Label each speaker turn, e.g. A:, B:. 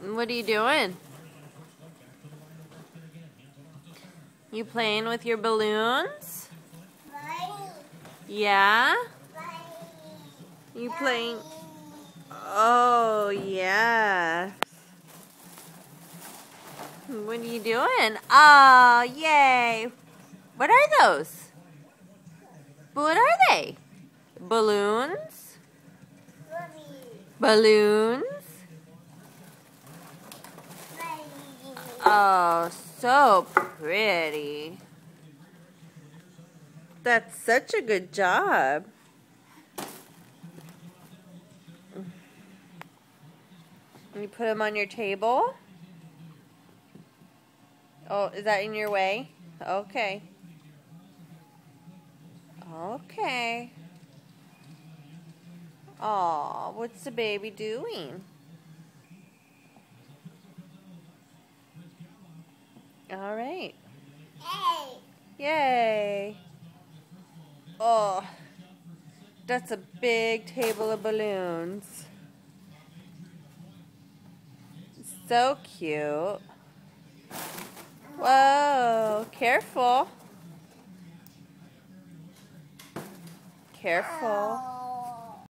A: What are you doing? You playing with your balloons? Yeah? You playing? Oh, yeah. What are you doing? Oh, yay. What are those? What are they? Balloons? Balloons? Oh, so pretty. That's such a good job. You put them on your table? Oh, is that in your way? Okay. Okay. Aw, what's the baby doing? All right. Yay. Oh, that's a big table of balloons. So cute. Whoa, careful. Careful.